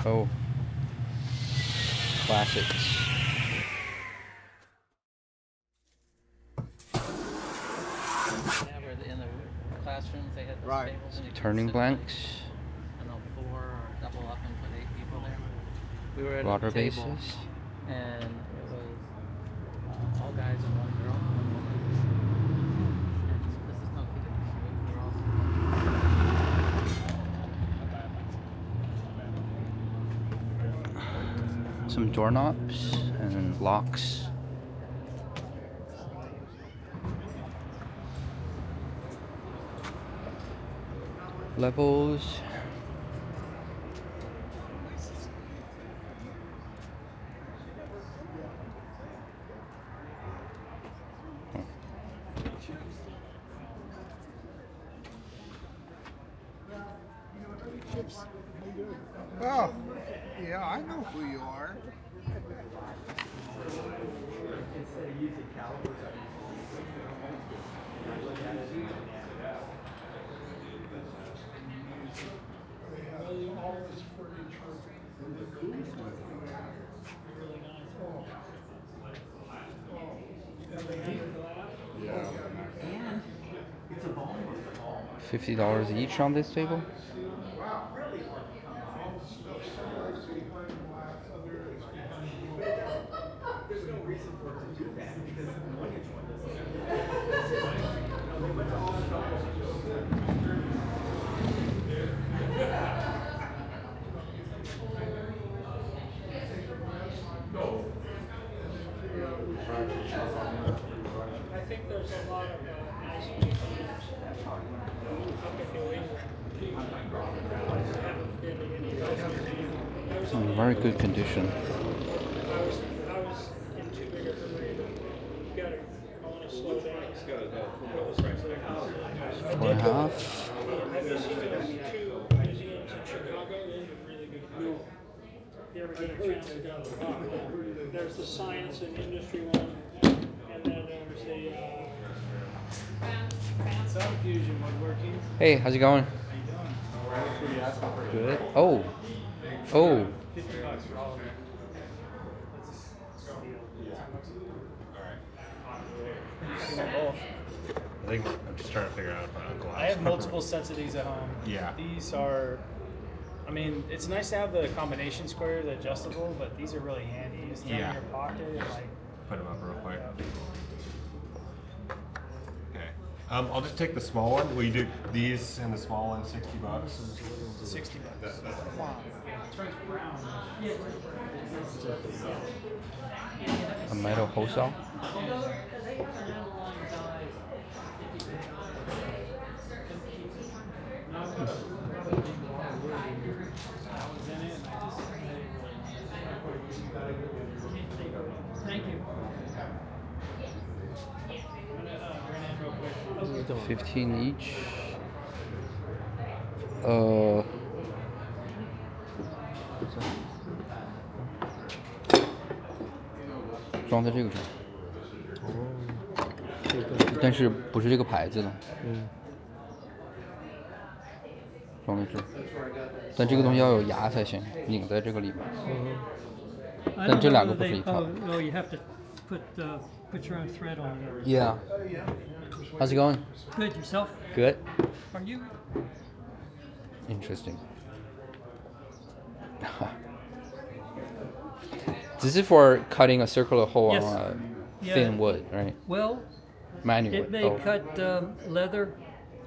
Oh, classics. Yeah, where in the classrooms they had those tables and you could Turning sit blanks. I don't know, 4 or double up and put 8 people there. We were at Water a table bases. and it was all guys and one girl. And this is no kidding. We were all Some doorknobs and locks. Levels. Oh, yeah, I know who you are. $50 each on this table. I think there's a lot of nice people up in New England. Haven't been to any of those museums. In very good condition. I was in too big of a hurry. I want to slow down. Four and a half. Have you seen those 2 museums in Chicago? Those are really good. If you ever get a chance to go, there's the science and industry one, and then there's the Sound Fusion Woodworking. Hey, how's it going? Good. Oh. Oh. $50 for all of it. I think I'm just trying to figure out glass. I have multiple sets of these at home. Yeah. These are, I mean, it's nice to have the combination square, the adjustable, but these are really handy. You just throw them in your pocket and like. Put them up real quick. Okay. I'll just take the small one. Will you do these and the small one, $60? $60. That's Wow. It turns brown. A metal hose saw. Thank you. 15 each. 装在这个上。但是不是这个牌子的。装在这儿。但这个东西要有牙才行，拧在这个里边。但这两个不是一套。Oh, you have to put your own thread on it. Yeah. How's it going? Good, yourself? Good. Are you? Interesting. This is for cutting a circular hole Yes. on Yeah. thin wood, right? Well, Manually. it may cut leather.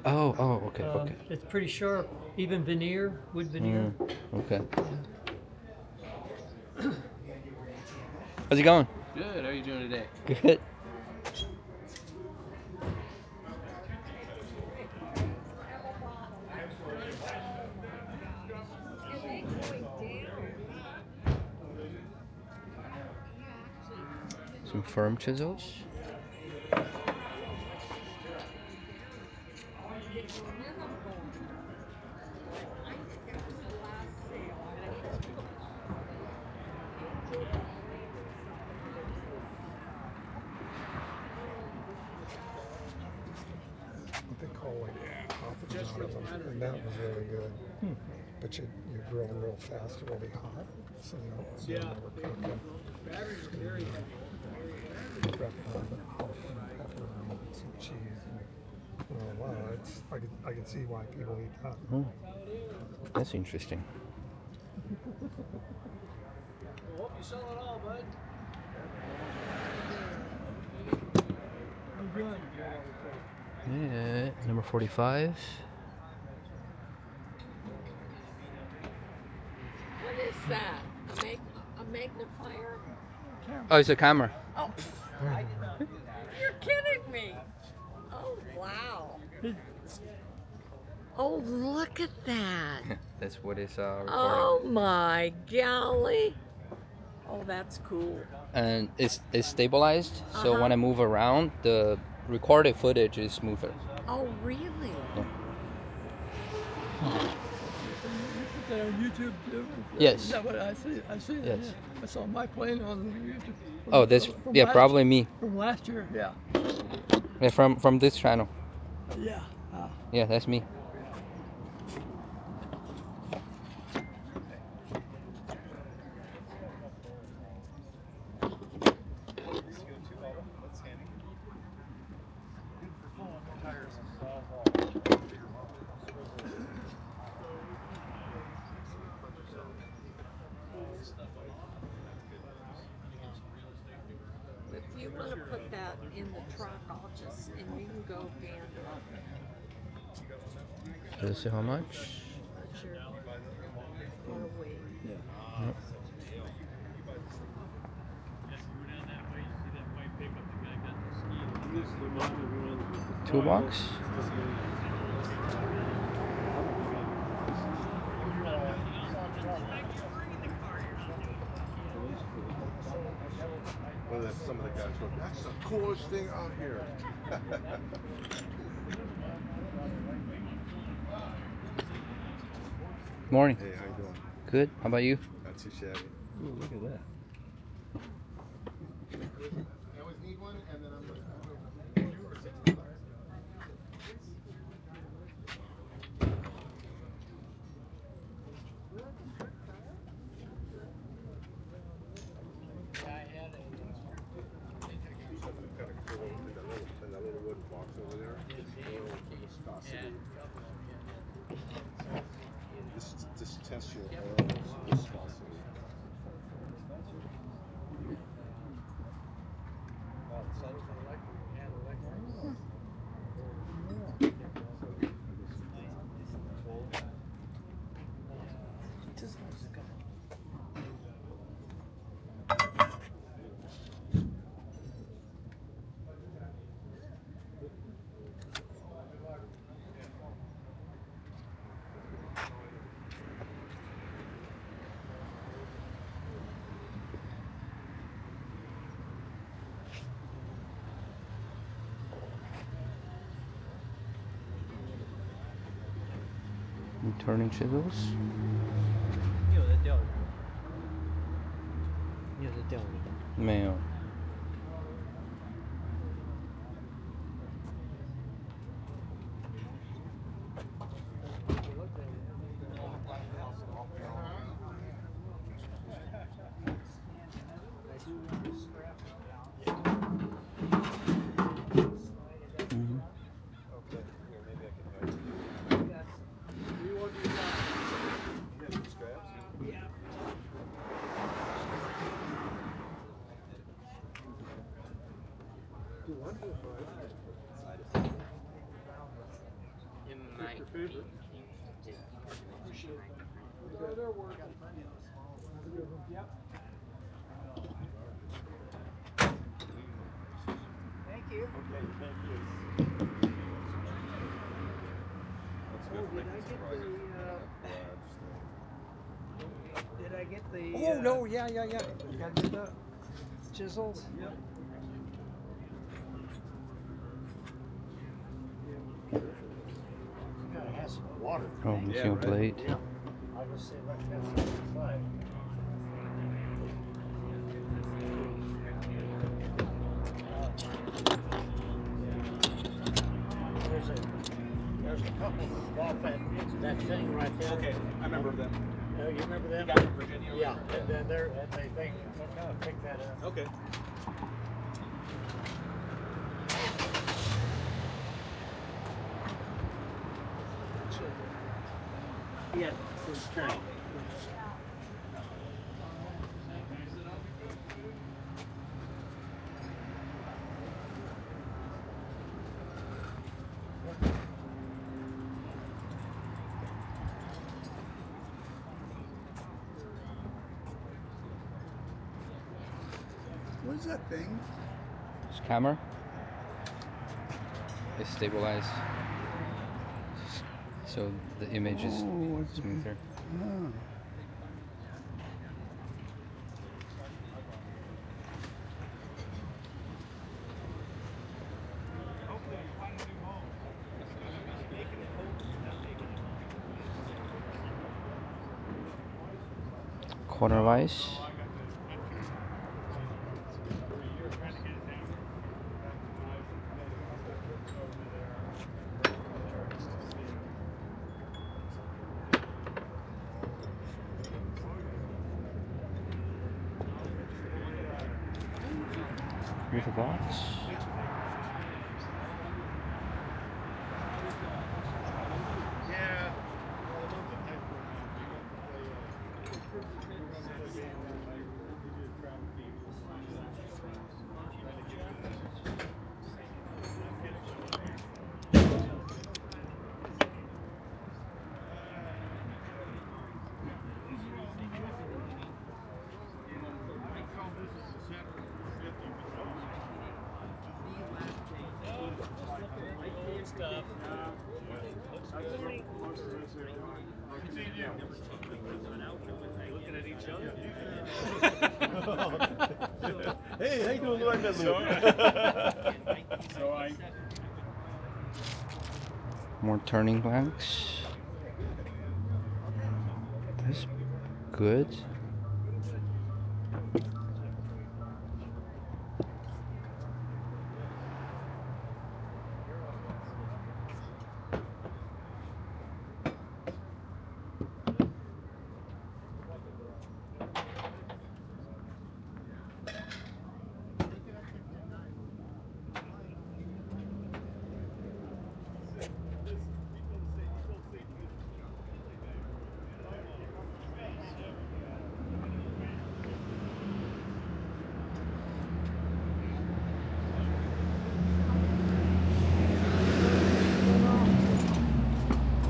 Oh, okay, okay. It's pretty sharp. Even veneer, wood veneer. Okay. How's it going? Good. How are you doing today? Good. Some firm chisels. What they call it, yeah. And that was really good. but you're grilling real fast, really hot, so you don't overcook it. Batteries are very heavy. Wrap it on the salt and pepper and some cheese. And, oh, wow, I can see why people eat that. Oh, that's interesting. I hope you sell it all, bud. I'm good. Yeah, number 45. What is that? A magnifier? Oh, it's a camera. Oh, you're kidding me. Oh, wow. Oh, look at that. That's what it's recording. Oh, my golly. Oh, that's cool. And it's stabilized, so when I move around, the recorded footage is smoother. Oh, really? Yeah. Put that on YouTube too? Yes. Is that what I see? I see that. Yes. Yeah. I saw my plane on YouTube. Oh, that's From yeah, last- probably me. From last year, yeah. Yeah, from this channel. Yeah. Yeah, that's me. If you want to put that in the truck, I'll just, and you can go gander. Let's see how much. Put your or wait. Yep. Toolbox. Well, that's some of the guys go, that's the coolest thing out here. Morning. Hey, how you doing? Good. How about you? Not too shabby. Ooh, look at that. I always need one, and then I'm like, that little wooden box over there. This tests your oil viscosity. Turning chisels. 你有在钓鱼吗？你有在钓鱼吗？没有。Thank you. Did I get the? Oh, no, yeah. You gotta get the chisels. Yep. Gotta have some water. Oh, machine blade. I'll just say much better inside. There's a couple off that thing right there. Okay, I remember them. Oh, you remember them? Guy from Virginia. Yeah, and then they think, no, pick that up. Okay. Yeah, it's turn. What is that thing? This camera is stabilized, so the image is smoother. Oh. Corner vise. Here's a box. Stuff. Looking at each other. Hey, how you doing? Like that little. More turning blanks. That's good.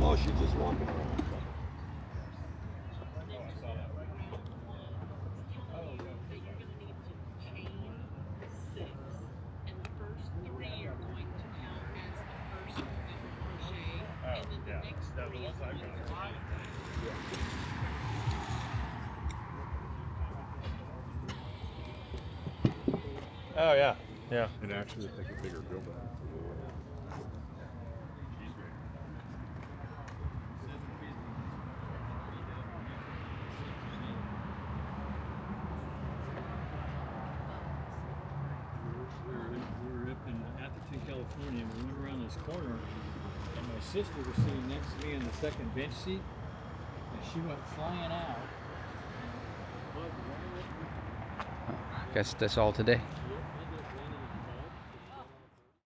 Oh, she's just walking around. Oh yeah, yeah. And actually, take a bigger building. We were up in Atherton, California, and we went around this corner, and my sister was sitting next to me in the second bench seat, and she went flying out. I guess that's all today.